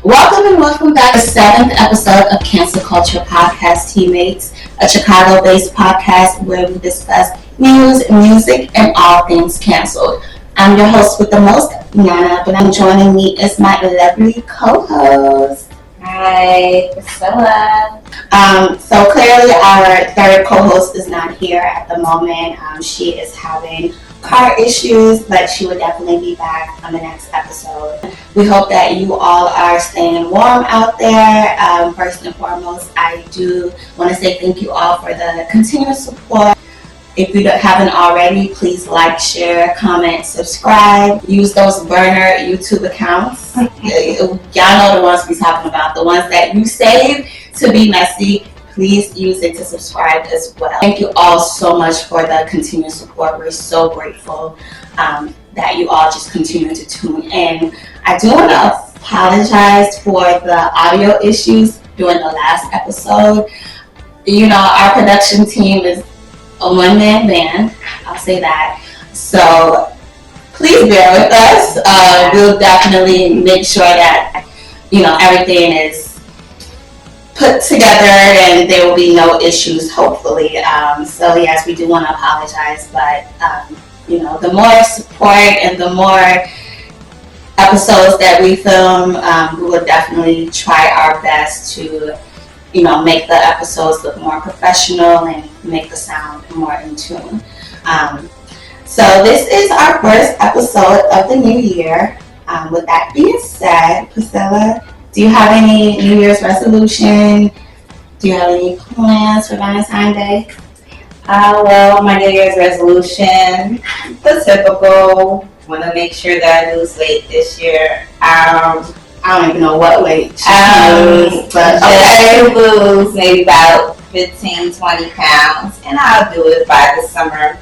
Welcome back to the 7th episode of Cancel Culture Podcast Teammates, a Chicago-based podcast where we discuss news, music, and all things canceled. I'm your host with the most, Nana, and joining me is my lovely co-host. Hi, Priscilla. So clearly our third co-host is not here at the moment. She is having car issues, but she will definitely be back on the next episode. We hope that you all are staying warm out there. First and foremost, I do want to say thank you all for the continuous support. If you haven't already, please like, share, comment, subscribe. Use those burner YouTube accounts. Y'all know the ones we're talking about, the ones that you save to be messy. Please use it to subscribe as well. Thank you all so much for the continued support. We're so grateful that you all just continue to tune in. I do want to apologize for the audio issues during the last episode. You know, our production team is a one-man band. I'll say that. So please bear with us. We'll definitely make sure that, you know, everything is put together and there will be no issues, hopefully. So yes, we do want to apologize, but you know, the more support and the more episodes that we film, we will definitely try our best to, you know, make the episodes look more professional and make the sound more in tune. So this is our first episode of the new year. With that being said, Priscilla, do you have any New Year's resolution? Do you have any plans for Valentine's Day? Well, my New Year's resolution, the typical, want to make sure that I lose weight this year. I don't even know what weight but okay. Lose maybe about 15, 20 pounds, and I'll do it by the summer.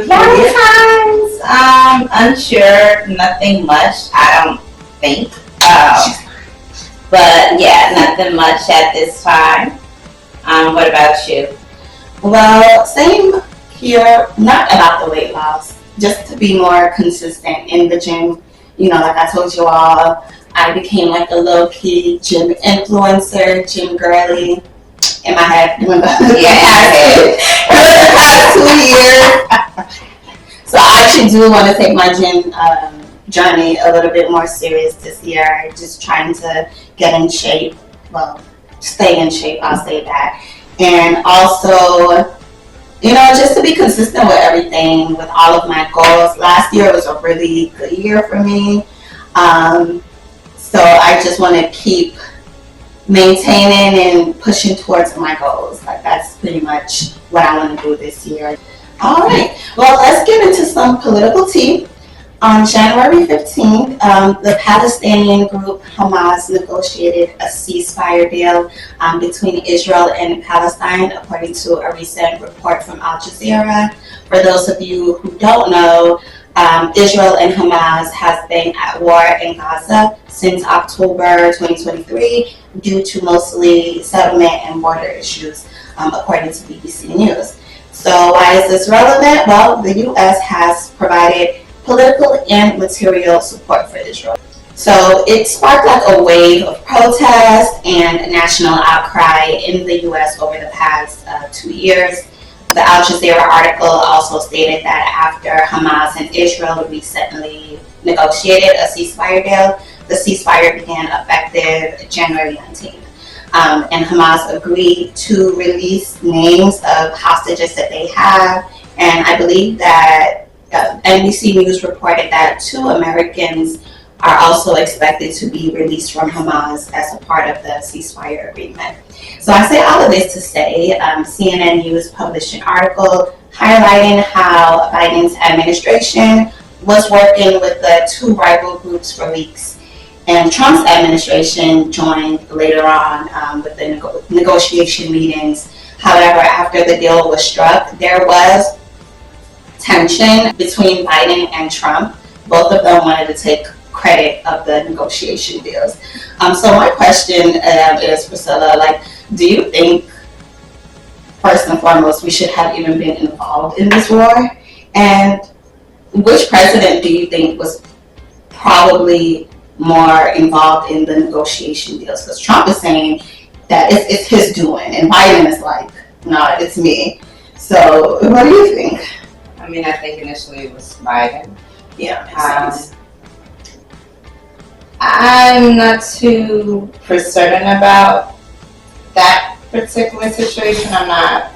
Valentine's, unsure, nothing much, I don't think. But yeah, nothing much at this time. What about you? Well, same here, not about the weight loss, just to be more consistent in the gym. You know, like I told you all, I became like a low-key gym influencer, gym girly in my head. Yeah, for the past 2 years. So I actually do want to take my gym journey a little bit more serious this year. Just trying to get in shape. Well, stay in shape, I'll say that. And also, you know, just to be consistent with everything, with all of my goals. Last year was a really good year for me. So I just want to keep maintaining and pushing towards my goals. Like, that's pretty much what I want to do this year. All right. Well, let's get into some political tea. On January 15th, the Palestinian group Hamas negotiated a ceasefire deal between Israel and Palestine, according to a recent report from Al Jazeera. For those of you who don't know, Israel and Hamas has been at war in Gaza since October 2023 due to mostly settlement and border issues, according to BBC News. So why is this relevant? Well, the U.S. has provided political and material support for Israel. So it sparked like a wave of protest and national outcry in the U.S. over the past 2 years. The Al Jazeera article also stated that after Hamas and Israel recently negotiated a ceasefire deal, the ceasefire began effective January 19th. And Hamas agreed to release names of hostages that they have. And I believe that NBC News reported that 2 Americans are also expected to be released from Hamas as a part of the ceasefire agreement. So I say all of this to say CNN News published an article highlighting how Biden's administration was working with the 2 rival groups for weeks. And Trump's administration joined later on with the negotiation meetings. However, after the deal was struck, there was tension between Biden and Trump. Both of them wanted to take credit of the negotiation deals. So my question is, Priscilla, like, do you think, first and foremost, we should have even been involved in this war? And which president do you think was probably more involved in the negotiation deals, because Trump is saying that it's his doing, and Biden is like, no, it's me. So what do you think? I mean, I think initially it was Biden. Yeah, makes sense. I'm not too for certain about that particular situation. I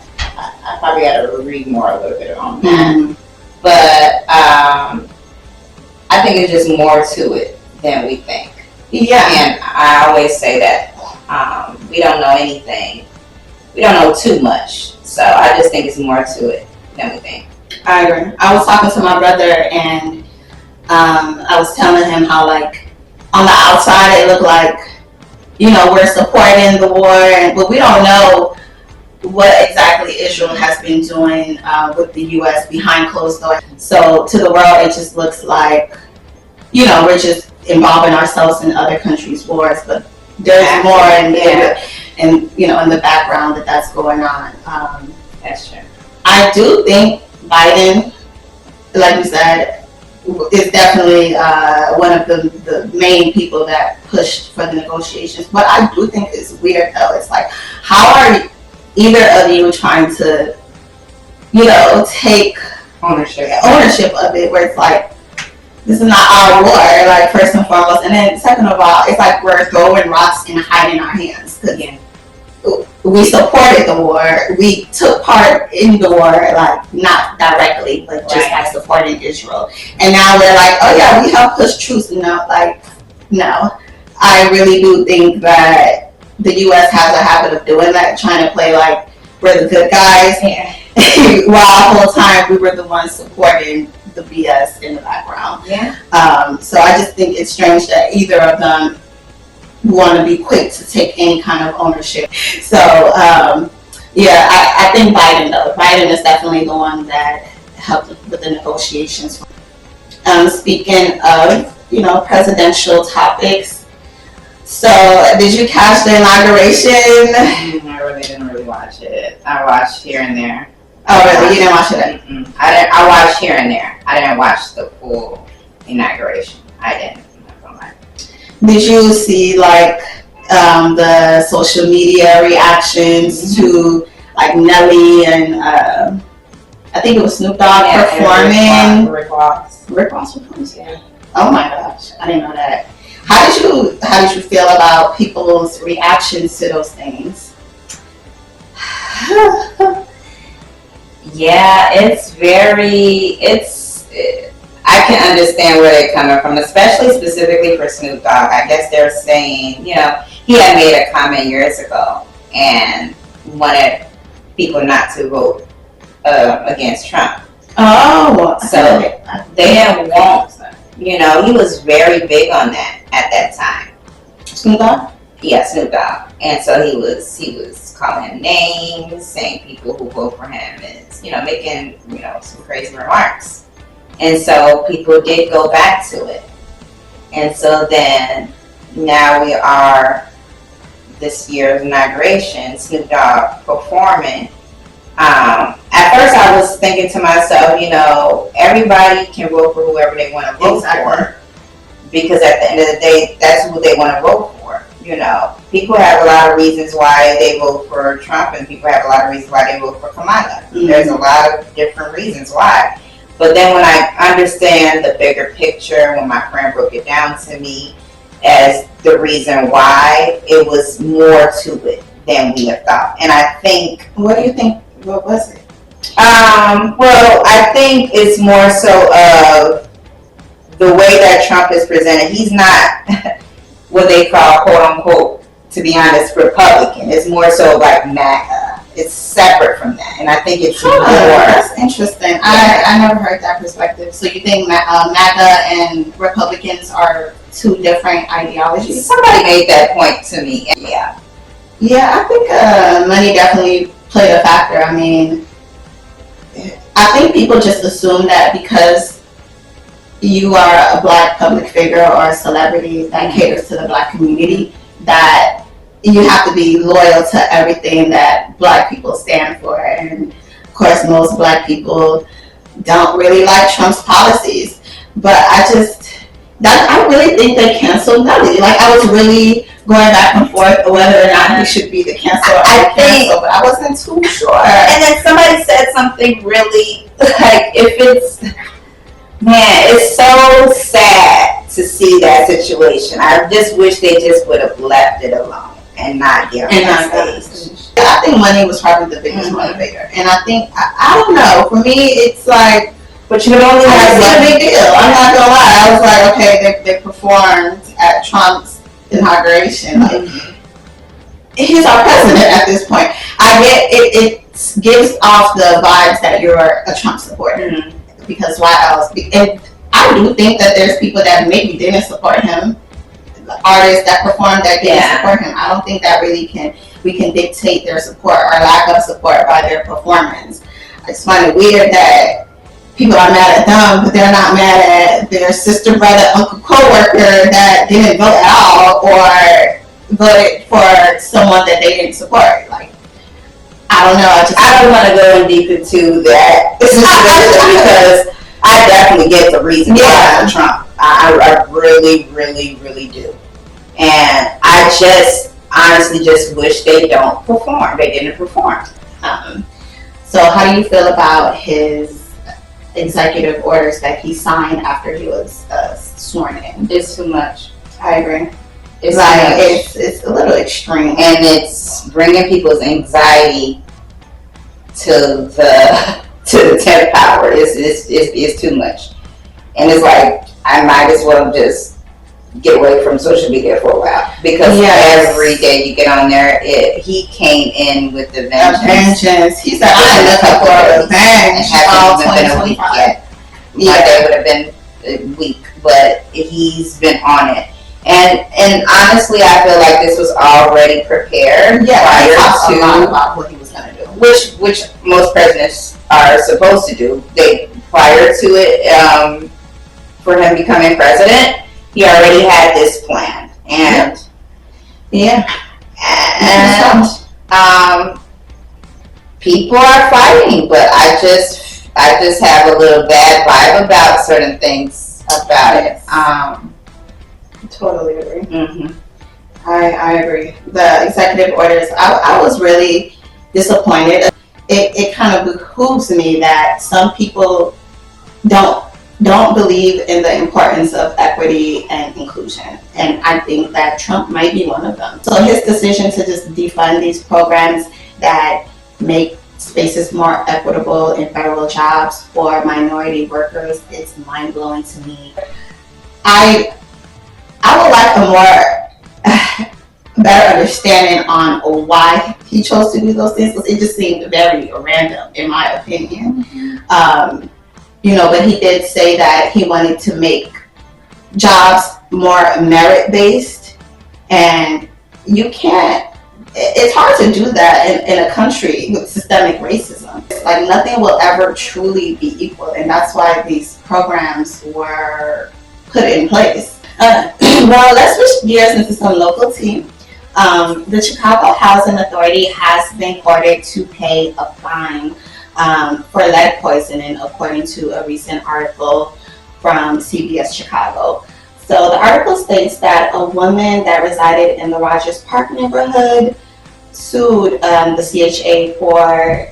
probably got to read more a little bit on that. Mm-hmm. But I think it's just more to it than we think. Yeah. And I always say that we don't know anything. We don't know too much. So I just think it's more to it than we think. I agree. I was talking to my brother, and I was telling him how, like, on the outside it looked like, we're supporting the war, but we don't know what exactly Israel has been doing with the U.S. behind closed doors. So to the world, it just looks like, we're just involving ourselves in other countries' wars, but there's more in the background that's going on. That's true. I do think Biden, like you said, is definitely one of the main people that pushed for the negotiations. But I do think it's weird, though. It's like, how are either of you trying to, take ownership of it, where it's like, this is not our war, like, first and foremost. And then second of all, it's like we're throwing rocks and hiding our hands. Because we supported the war. We took part in the war, like, not directly, but just by supporting Israel. And now we're like, oh yeah, we helped push truce. No. I really do think that the U.S. has a habit of doing that, trying to play like we're the good guys, while the whole time we were the ones supporting the BS in the background. So I just think it's strange that either of them want to be quick to take any kind of ownership. So I think Biden, though. Biden is definitely the one that helped with the negotiations. Speaking of, presidential topics, so did you catch the inauguration? I really didn't watch it. I watched here and there. Oh, really? You didn't watch it? I watched here and there. I didn't watch the full inauguration. I didn't. Did you see, like, the social media reactions to, like, Nelly and I think it was Snoop Dogg performing? Rick Ross. Rick Ross performing? Yeah. Oh my gosh, I didn't know that. How did you feel about people's reactions to those things? Yeah, I can understand where they're coming from, especially specifically for Snoop Dogg. I guess they're saying, he had made a comment years ago and wanted people not to vote against Trump. Oh, so they didn't want. He was very big on that at that time. Snoop Dogg? Yeah, Snoop Dogg. And so he was calling him names, saying people who vote for him is, making, some crazy remarks. And so people did go back to it. And so then now we are this year's inauguration, Snoop Dogg performing. At first I was thinking to myself, everybody can vote for whoever they want to vote for. Because at the end of the day, that's who they want to vote for. People have a lot of reasons why they vote for Trump, and people have a lot of reasons why they vote for Kamala. Mm-hmm. There's a lot of different reasons why. But then when I understand the bigger picture, when my friend broke it down to me as the reason why, it was more to it than we have thought. And I think... What do you think? What was it? Well, I think it's more so of the way that Trump is presented. He's not what they call, quote unquote, to be honest, Republican. It's more so like MAGA. It's separate from that, and I think it's more. That's interesting. Yeah. I never heard that perspective. So you think MAGA and Republicans are two different ideologies? Somebody made that point to me. Yeah. Yeah, I think money definitely played a factor. I mean, I think people just assume that because you are a Black public figure or a celebrity that caters to the Black community, that you have to be loyal to everything that Black people stand for. And of course, most Black people don't really like Trump's policies. But that I really think they canceled Nelly. Like I was really going back and forth whether or not he should be the cancel or cancel, but I wasn't too sure. And then somebody said something really like, if it's, man, it's so sad to see that situation. I just wish they just would have left it alone and not get on that stage. I think money was probably the biggest motivator, and I think I don't know. For me, it's like, but you would only have a big deal. I'm not gonna lie. I was like, okay, they performed at Trump's inauguration. Like, he's our president at this point. I get it. It gives off the vibes that you're a Trump supporter, because why else? And I do think that there's people that maybe didn't support him, artists that performed that didn't support him. I don't think that really we can dictate their support or lack of support by their performance. I just find it weird that people are mad at them, but they're not mad at their sister, brother, uncle, co-worker that didn't vote at all or voted for someone that they didn't support. Like, I don't know. I don't want to go in deep into that situation because I definitely get the reason why for Trump. I really, really, really do. And I just honestly just wish they don't perform. They didn't perform. So how do you feel about his executive orders that he signed after he was sworn in? It's too much. I agree. It's like it's a little extreme, and it's bringing people's anxiety to the 10th power. It's too much, and it's like I might as well just get away from social media for a while because every day you get on there, he came in with the vengeance. He said, "I'm looking for revenge." Hasn't even been a week yet. My day would have been a week, but he's been on it. And honestly, I feel like this was already prepared prior to about what he was going to do, which most presidents are supposed to do. Prior to it, for him becoming president, he already had this plan, and people are fighting, but I just have a little bad vibe about certain things about it. Totally agree. I agree. The executive orders, I was really disappointed. It kind of behooves me that some people don't believe in the importance of equity and inclusion, and I think that Trump might be one of them. So his decision to just defund these programs that make spaces more equitable in federal jobs for minority workers is mind-blowing to me. I would like a more better understanding on why he chose to do those things, because it just seemed very random in my opinion. But he did say that he wanted to make jobs more merit-based, and it's hard to do that in a country with systemic racism. It's like nothing will ever truly be equal, and that's why these programs were put in place. Well, let's switch gears into some local tea. The Chicago Housing Authority has been ordered to pay a fine for lead poisoning, according to a recent article from CBS Chicago. So the article states that a woman that resided in the Rogers Park neighborhood sued the CHA for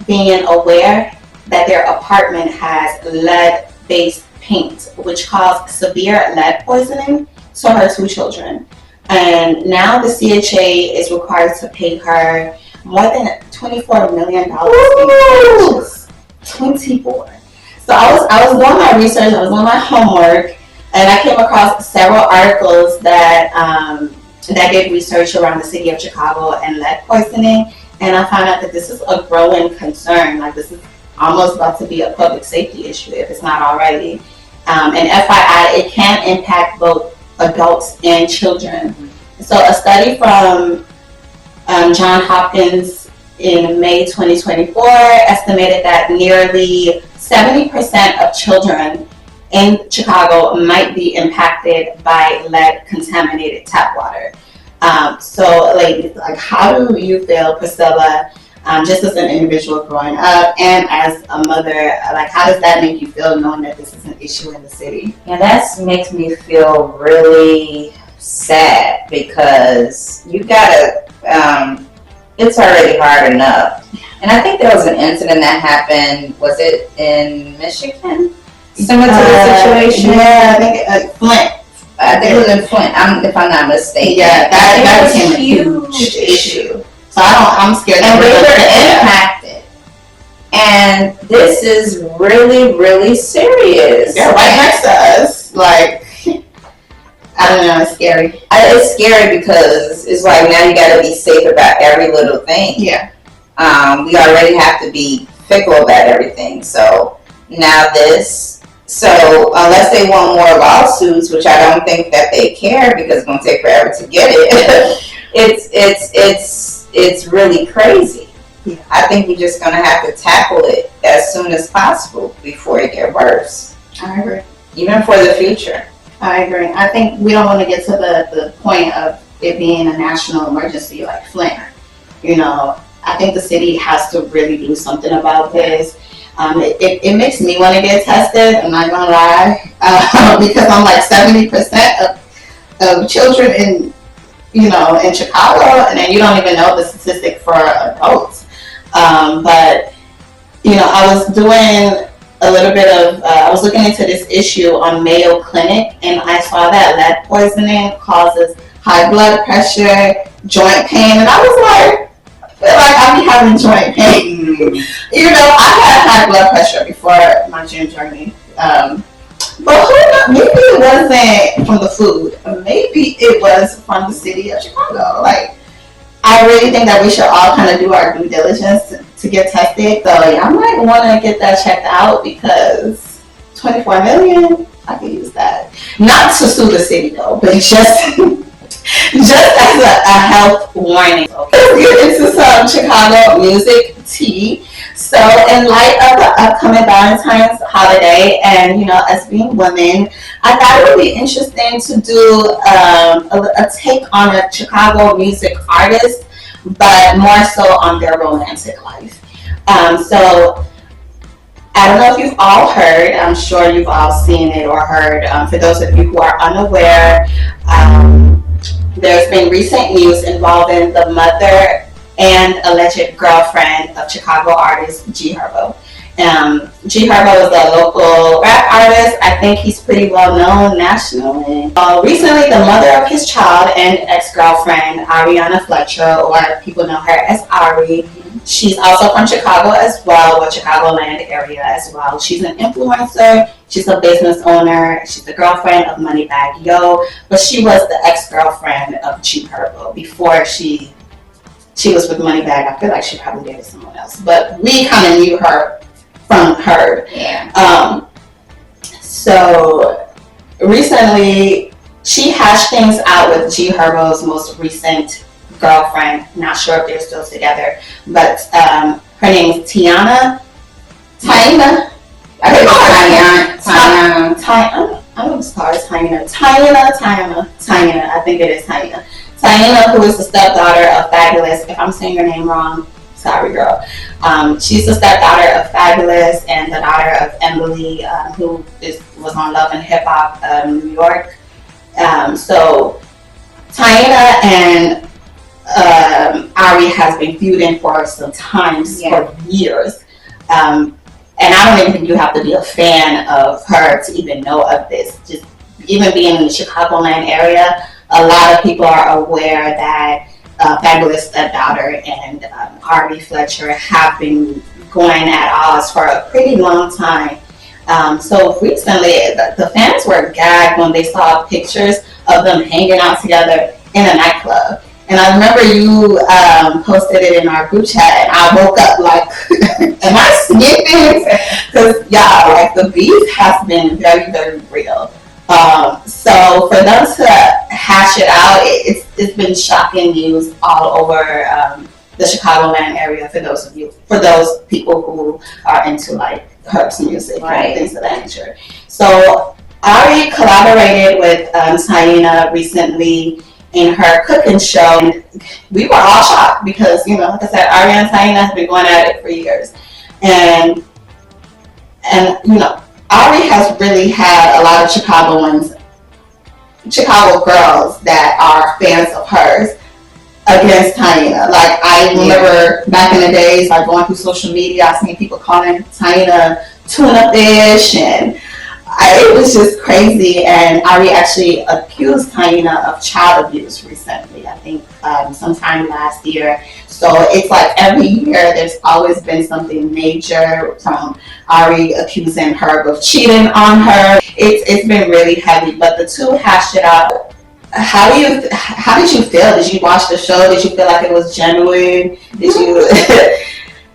being aware that their apartment has lead-based paint, which caused severe lead poisoning to her 2 children. And now the CHA is required to pay her more than $24 million in damages. 24. So I was doing my research, I was doing my homework, and I came across several articles that did research around the city of Chicago and lead poisoning, and I found out that this is a growing concern. Like, this is almost about to be a public safety issue if it's not already. And FYI, it can impact both adults and children. So a study from Johns Hopkins in May 2024 estimated that nearly 70% of children in Chicago might be impacted by lead-contaminated tap water. So, ladies, like, how do you feel, Priscilla, just as an individual growing up and as a mother? Like, how does that make you feel knowing that this is an issue in the city? Yeah, that makes me feel really sad because you gotta, it's already hard enough. And I think there was an incident that happened, was it in Michigan? Similar to the situation? Yeah, I think Flint. I think it was in Flint, if I'm not mistaken. Yeah, that was became a huge issue. So I'm scared. And we were impacted. And this is really, really serious. Yeah, right next to us. Like, I don't know, it's scary. It's scary because it's like now you gotta be safe about every little thing. Yeah. We already have to be fickle about everything. So now this. So unless they want more lawsuits, which I don't think that they care because it's gonna take forever to get it, it's really crazy. Yeah. I think we're just gonna have to tackle it as soon as possible before it gets worse. I agree. Even for the future. I agree. I think we don't want to get to the point of it being a national emergency like Flint. You know, I think the city has to really do something about this. It makes me want to get tested, I'm not gonna lie, because I'm like 70% of children in Chicago, and then you don't even know the statistic for adults. But I was doing a little bit of, I was looking into this issue on Mayo Clinic, and I saw that lead poisoning causes high blood pressure, joint pain, and I was like, I feel like I be having joint pain. I had high blood pressure before my gym journey. But who knows? Maybe it wasn't from the food. Maybe it was from the city of Chicago. Like, I really think that we should all kind of do our due diligence to get tested. So yeah, I might want to get that checked out because $24 million, I could use that. Not to sue the city though, but just as a health warning. Let's get into some Chicago music tea. So in light of the upcoming Valentine's holiday and, as being women, I thought it would be interesting to do a take on a Chicago music artist, but more so on their romantic life. So I don't know if you've all heard, I'm sure you've all seen it or heard. For those of you who are unaware, there's been recent news involving the mother and alleged girlfriend of Chicago artist G Herbo. G Herbo is a local rap artist. I think he's pretty well known nationally. Recently, the mother of his child and ex-girlfriend, Ariana Fletcher, or people know her as Ari, she's also from Chicago as well, or Chicagoland area as well. She's an influencer, she's a business owner, she's the girlfriend of Moneybagg Yo, but she was the ex-girlfriend of G Herbo before she was with Moneybagg. I feel like she probably dated someone else, but we kind of knew her from her. Yeah. So recently, she hashed things out with G Herbo's most recent girlfriend. Not sure if they're still together, but her name is Taina. I think it is Taina. Taina, who is the stepdaughter of Fabulous. If I'm saying your name wrong, sorry, girl. She's the stepdaughter of Fabulous and the daughter of Emily, who was on Love and Hip Hop New York. So Taina and Ari has been feuding for some time, for years. And I don't even think you have to be a fan of her to even know of this. Just even being in the Chicagoland area, a lot of people are aware that Fabulous stepdaughter and Ari Fletcher have been going at odds for a pretty long time. So recently, the fans were gagged when they saw pictures of them hanging out together in a nightclub. And I remember you posted it in our group chat, and I woke up like, am I sleeping? Because, like, the beef has been very, very real. So for them to hash it out, it's been shocking news all over the Chicagoland area for those people who are into, like, Herb's music and things of that nature. So Ari collaborated with Taina recently, in her cooking show. And we were all shocked because, like I said, Ari and Taina have been going at it for years. And Ari has really had a lot of Chicago girls that are fans of hers against Taina. Like, I remember back in the days, like going through social media, I seen people calling Taina tuna fish, and it was just crazy. And Ari actually accused Taina of child abuse recently, I think sometime last year. So it's like every year there's always been something major, from Ari accusing her of cheating on her. It's been really heavy, but the two hashed it out. How did you feel? Did you watch the show? Did you feel like it was genuine? Did you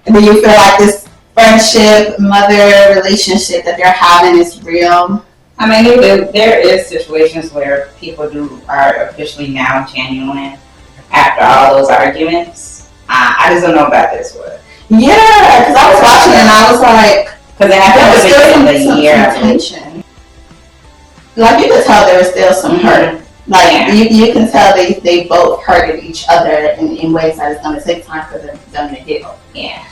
feel like this friendship, mother relationship that they're having is real? I mean, there is situations where people are officially now genuine after all those arguments. I just don't know about this one. Yeah, because I was watching it and I was like, because it happened within a year. Tension. Like, you could tell there was still some hurt. Like, you can tell they both hurted each other in ways that it's going to take time for them to heal. Yeah.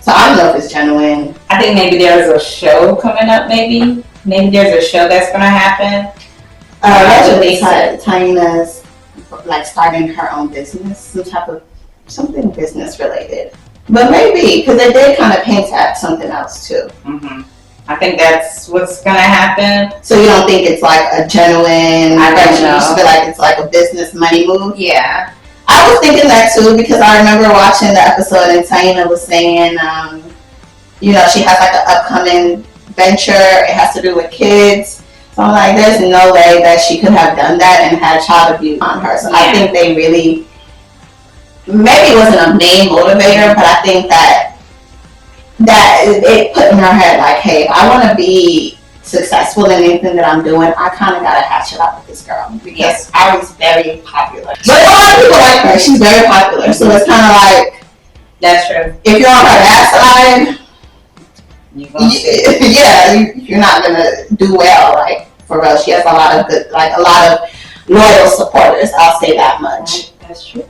So I don't know if it's genuine. I think maybe there's a show coming up. Maybe there's a show that's going to happen. Allegedly, Taina's like starting her own business, something business related. But maybe, because they did kind of paint at something else too. Mm-hmm. I think that's what's going to happen. So you don't think it's like a genuine friendship? You just feel like it's like a business money move? Yeah. I was thinking that too, because I remember watching the episode and Taina was saying, she has like an upcoming venture. It has to do with kids. So I'm like, there's no way that she could have done that and had child abuse on her. So I think they really, maybe it wasn't a main motivator, but I think that it put in her head like, hey, if I want to be successful in anything that I'm doing, I kind of got to hatch it out with this girl, because Ari's very popular. But a lot of people like her. She's very popular. So it's kind of like, that's true. if you're on her bad side, you're not going to do well. Like, for real, she has a lot of loyal supporters. I'll say that much. That's true.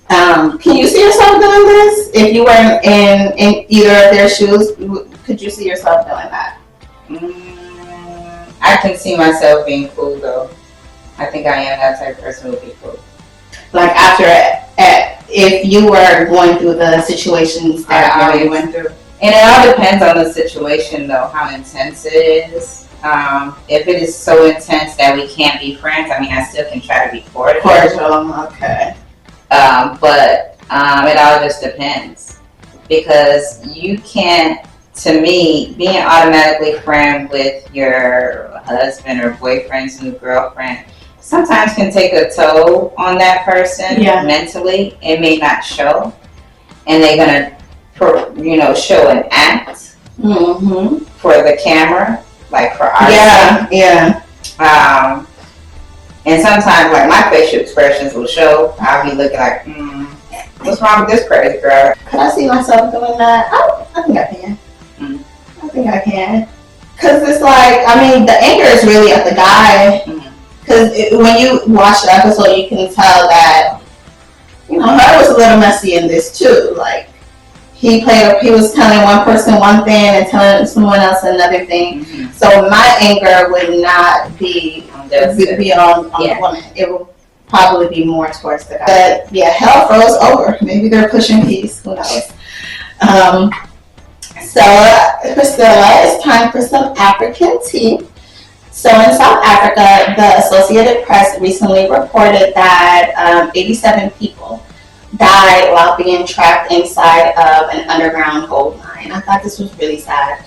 Can you see yourself doing this? If you were in either of their shoes, could you see yourself doing that? I can see myself being cool, though. I think I am that type of person who would be cool. Like, if you were going through the situations that Ari went through? And it all depends on the situation, though, how intense it is. If it is so intense that we can't be friends, I still can try to be cordial. Okay. But it all just depends, because you can't, to me, being automatically friend with your husband or boyfriend's new girlfriend sometimes can take a toll on that person mentally. It may not show, and they're gonna, show an act for the camera, like for our and sometimes, like, my facial expressions will show. I'll be looking like, what's wrong with this crazy girl? Could I see myself doing that? I think I can. I think I can. Because it's like, the anger is really at the guy. Because when you watch the episode, you can tell that, her was a little messy in this too. Like, he was telling one person one thing and telling someone else another thing. So my anger would not be on the woman. It will probably be more towards the guy. But hell froze over. Maybe they're pushing peace. Who knows? So, Priscilla, it's time for some African tea. So in South Africa, the Associated Press recently reported that 87 people died while being trapped inside of an underground gold mine. I thought this was really sad.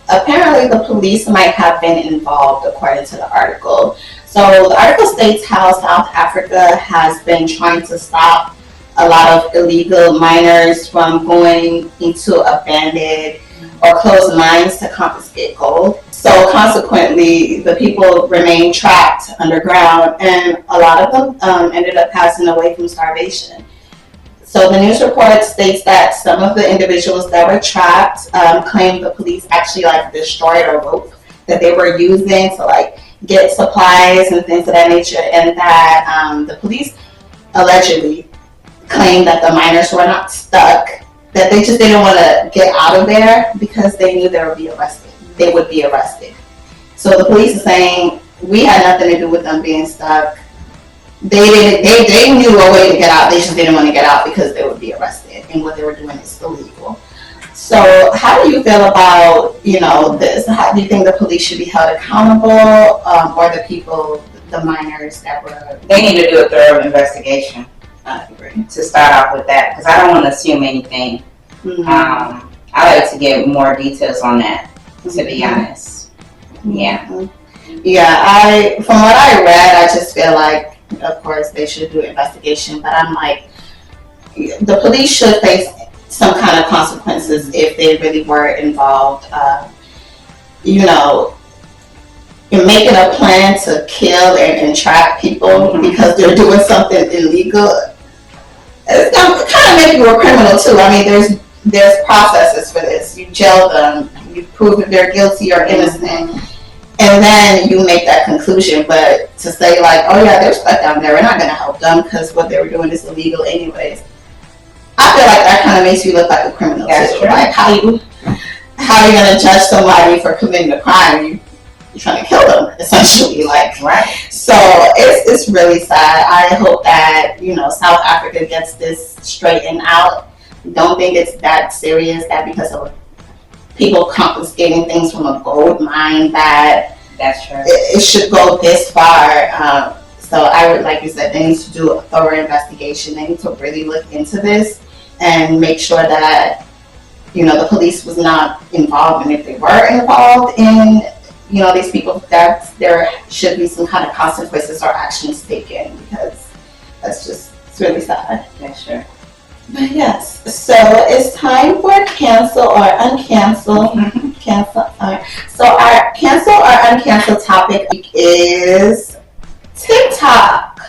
Apparently, the police might have been involved, according to the article. So the article states how South Africa has been trying to stop a lot of illegal miners from going into abandoned or closed mines to confiscate gold. So consequently, the people remain trapped underground, and a lot of them ended up passing away from starvation. So the news report states that some of the individuals that were trapped claimed the police actually destroyed a rope that they were using to get supplies and things of that nature, and that the police allegedly claimed that the miners were not stuck, that they just didn't want to get out of there because they knew they would be arrested. They would be arrested. So the police are saying we had nothing to do with them being stuck. They knew a way to get out. They just didn't want to get out because they would be arrested, and what they were doing is illegal. So how do you feel about, this? How do you think the police should be held accountable, or the people, the miners that were? They need to do a thorough investigation. I agree. To start off with that, because I don't want to assume anything. Mm-hmm. I like to get more details on that, to be honest. Yeah. Yeah, from what I read, I just feel like, of course, they should do an investigation, but I'm like, the police should face some kind of consequences if they really were involved. You're making a plan to kill and trap people because they're doing something illegal. It's gonna kind of make you a criminal too. I mean, there's processes for this. You jail them, you prove if they're guilty or innocent, and then you make that conclusion. But to say like, oh yeah, they're stuck down there, we're not gonna help them because what they were doing is illegal anyways. I feel like that kind of makes you look like a criminal too. Like how are you gonna judge somebody for committing a crime? You're trying to kill them, essentially. Like, right. So it's really sad. I hope that South Africa gets this straightened out. Don't think it's that serious. That because of people confiscating things from a gold mine, that's true. It should go this far. So I would, like you said, they need to do a thorough investigation. They need to really look into this and make sure that the police was not involved, and if they were involved in these people, that there should be some kind of consequences or actions taken, because it's really sad. That's true. But yes, so it's time for cancel or uncancel. Cancel. So our cancel or uncancel topic is TikTok.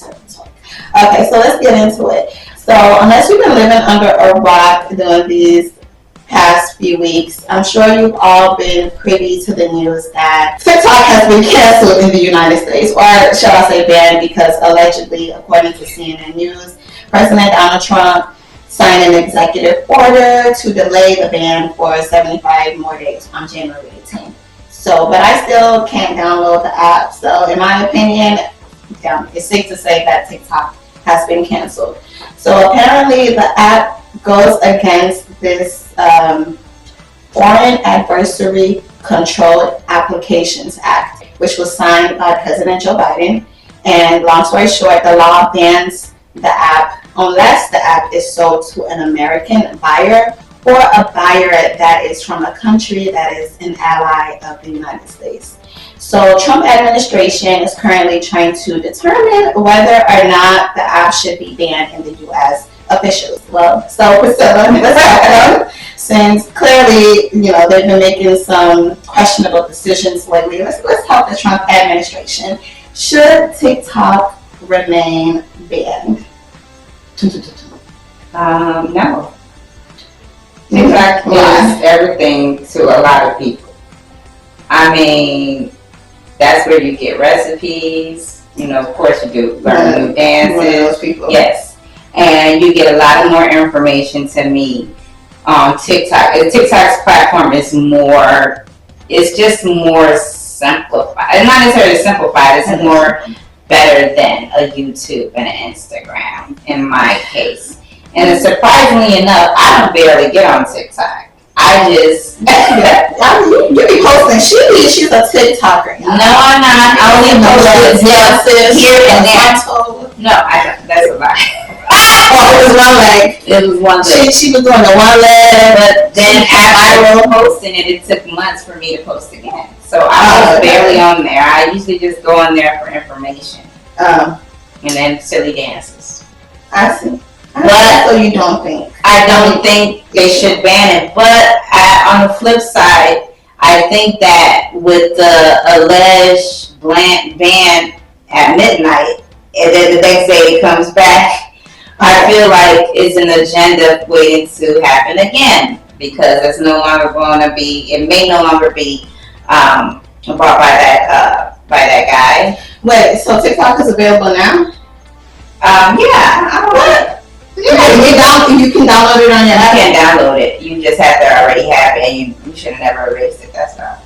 Okay, so let's get into it. So unless you've been living under a rock during these past few weeks, I'm sure you've all been privy to the news that TikTok has been canceled in the United States, or shall I say banned, because allegedly, according to CNN News, President Donald Trump signed an executive order to delay the ban for 75 more days on January 18th. So, but I still can't download the app. So in my opinion, it's safe to say that TikTok has been canceled. So apparently the app goes against this Foreign Adversary Control Applications Act, which was signed by President Joe Biden. And long story short, the law bans the app unless the app is sold to an American buyer or a buyer that is from a country that is an ally of the United States. So Trump administration is currently trying to determine whether or not the app should be banned in the U.S. officially. Well, so Priscilla, what's happening? Since clearly, they've been making some questionable decisions lately, let's help the Trump administration. Should TikTok remain banned? No. TikTok is everything to a lot of people. I mean, that's where you get recipes. Of course you do learn new dances. Yes. And you get a lot of more information to me on TikTok. TikTok's platform is just more simplified. It's not necessarily simplified, it's more better than a YouTube and an Instagram in my case. And surprisingly enough, I don't barely get on TikTok. I just you be posting. She's a TikToker. No, I'm not. I only post dances here and there. No, I don't. That's a lie. It was one leg. It was one leg. She was doing the one leg, but then after posting it took months for me to post again. So I was barely on there. I usually just go on there for information. And then silly dances. I see. But so you don't think? I don't think they should ban it. But on the flip side, I think that with the alleged ban at midnight, and then the next day it comes back, I feel like it's an agenda waiting to happen again, because it's no longer going to be. It may no longer be brought by Wait, so TikTok is available now? Yeah. I don't know. You can download it on your app. You can't download it. You just have to already have it, and you should have never erased it. That's all.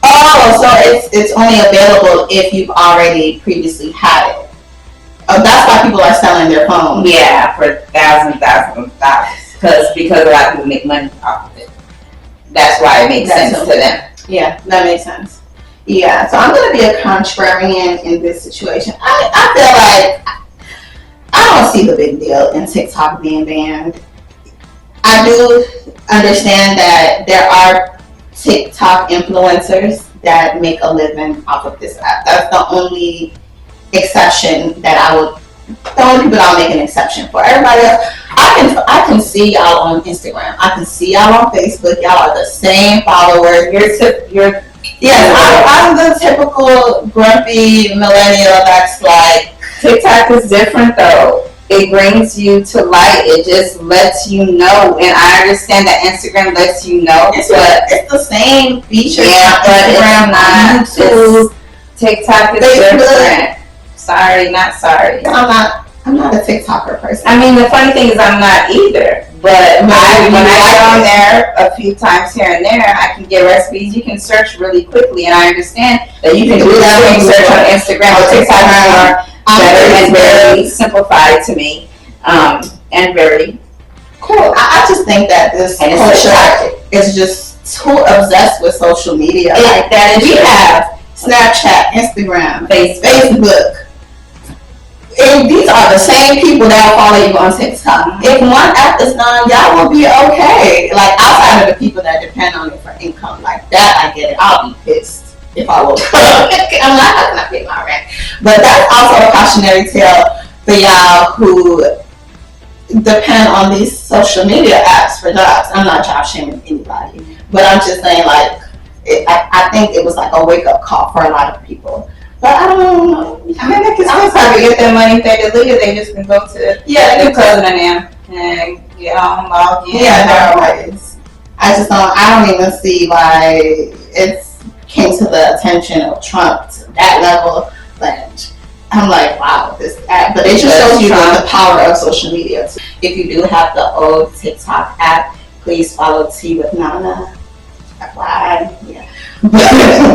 Oh, so it's only available if you've already previously had it. Oh, that's why people are selling their phones. Yeah, for thousands of dollars. Because a lot of people make money off of it. That's why it makes sense to them. Yeah, that makes sense. Yeah, so I'm going to be a contrarian in this situation. I feel like I don't see the big deal in TikTok being banned. I do understand that there are TikTok influencers that make a living off of this app. That's the only exception that the only people that I'll make an exception for. Everybody else, I can see y'all on Instagram. I can see y'all on Facebook. Y'all are the same followers. Yes, I'm the typical grumpy millennial that's like, TikTok is different though. It brings you to light. It just lets you know. And I understand that Instagram lets you know. It's the same feature. Yeah, but Instagram, it's not. YouTube, TikTok is different. Sorry, not sorry. I'm not a TikToker person. I mean, the funny thing is I'm not either. But when I get on there a few times here and there, I can get recipes. You can search really quickly, and I understand that you can do that when you search on Instagram or TikTok are better and very simplified to me, and very cool. I just think that this culture is just too obsessed with social media. Like that, we have Snapchat, Instagram, Facebook. And these are the same people that will follow you on TikTok. If one app is done, y'all will be okay. Like outside of the people that depend on it for income, like that, I get it. I'll be pissed if I woke up. I'm not going to pay my rent. But that's also a cautionary tale for y'all who depend on these social media apps for jobs. I'm not job shaming anybody, but I'm just saying, like, I think it was like a wake up call for a lot of people. But I don't know. I mean, they can still probably get their money if they delete it. They just can go to their cousin and them and get on log in. Yeah, otherwise, I don't even see why it came to the attention of Trump to that level. But I'm like, wow, this app. But it just shows you the power of social media. If you do have the old TikTok app, please follow Tea with Nana. Yeah.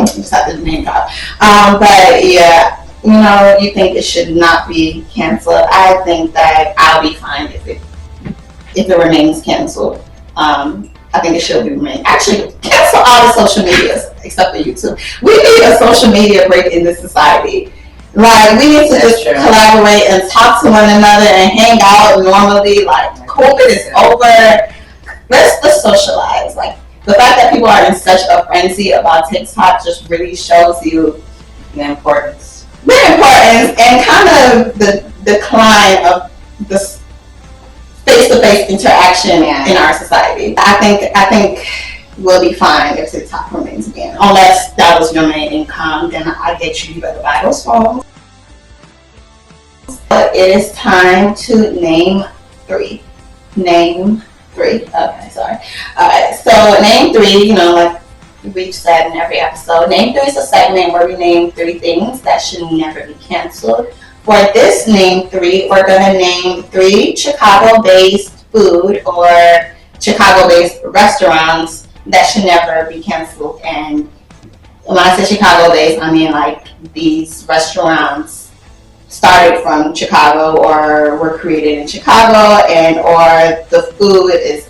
Just have to name drop. But yeah, you think it should not be canceled. I think that I'll be fine if it remains canceled. I think it should remain. Actually, cancel all the social medias except for YouTube. We need a social media break in this society. Like, we need to just collaborate and talk to one another and hang out normally. Like, COVID is over. Let's socialize. Like, the fact that people are in such a frenzy about TikTok just really shows you the importance. And kind of the decline of the face-to-face interaction in our society. I think we'll be fine if TikTok remains banned. Unless that was your main income, then I get you better buy those phones. But it is time to name three. Okay, sorry. Alright, so name three, like we've said in every episode. Name three is a segment where we name three things that should never be canceled. For this name three, we're going to name three Chicago-based food or Chicago-based restaurants that should never be canceled. And when I say Chicago-based, I mean like these restaurants started from Chicago or were created in Chicago, and or the food is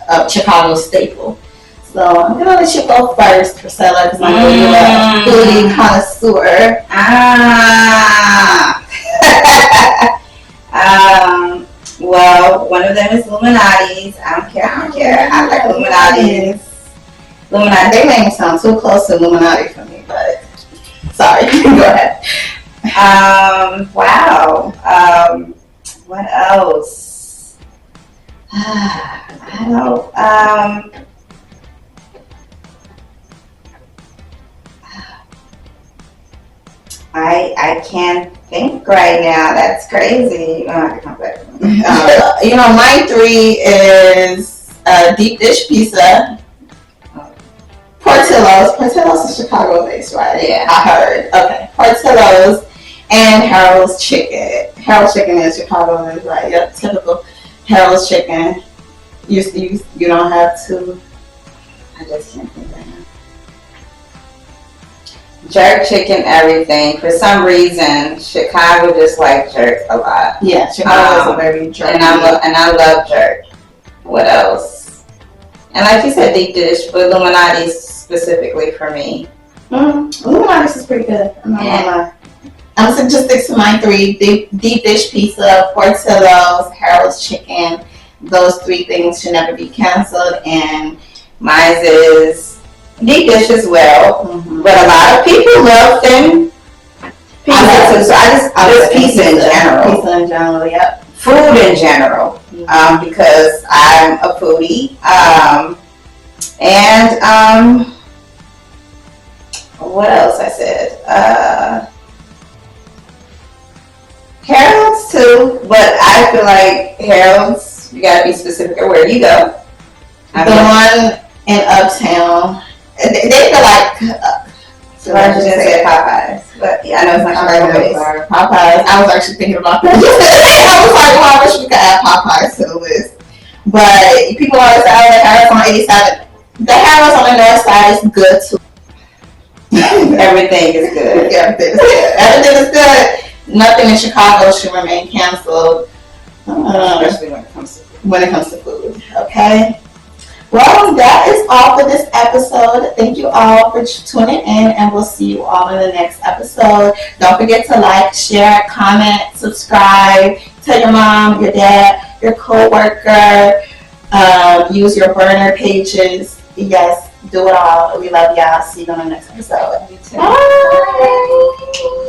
a Chicago staple. So I'm going to let you go first, Priscilla, because I know you're a foodie connoisseur. Well, one of them is Illuminati's. I don't care. I like Illuminati's. They make me sound too close to Illuminati for me, but sorry, go ahead. Wow. What else? I don't. I can't think right now. That's crazy. I have to come back. My three is deep dish pizza. Portillo's. Portillo's is Chicago based, right? Yeah. I heard. Okay. Portillo's And Harold's Chicken. Harold's Chicken is Chicagoland, right? Yep, typical Harold's Chicken. You don't have to. I just can't think right now. Jerk chicken, everything. For some reason, Chicago just like jerk a lot. Yeah, Chicago is a very jerk. And I love jerk. What else? And like you said, deep dish, but Illuminati specifically for me. Illuminati is pretty good. I'm not gonna lie. I'm gonna just stick to my 3: deep dish pizza, Portillo's, Harold's Chicken. Those 3 things should never be canceled. And mine is deep dish as well, but a lot of people love thin pizza too. So I just pizza in general. Pizza in general, yep. Food in general, because I'm a foodie. And what else I said? Harold's too, but I feel like Harold's, you gotta be specific of where you go. The one in Uptown, they feel like. So I was just say Popeyes, but yeah, I know it's not Chicago-based. Popeyes. I was actually thinking about that. I was like, well, I wish we could add Popeyes to the list. But people always say, oh, the Harris on 87. The Harris on the north side is good too. Everything is good. Everything is good. Everything is good. Nothing in Chicago should remain canceled. Especially when it comes to food. Okay. Well, that is all for this episode. Thank you all for tuning in, and we'll see you all in the next episode. Don't forget to like, share, comment, subscribe. Tell your mom, your dad, your co-worker. Use your burner pages. Yes, do it all. We love y'all. See you on the next episode. You too. Bye.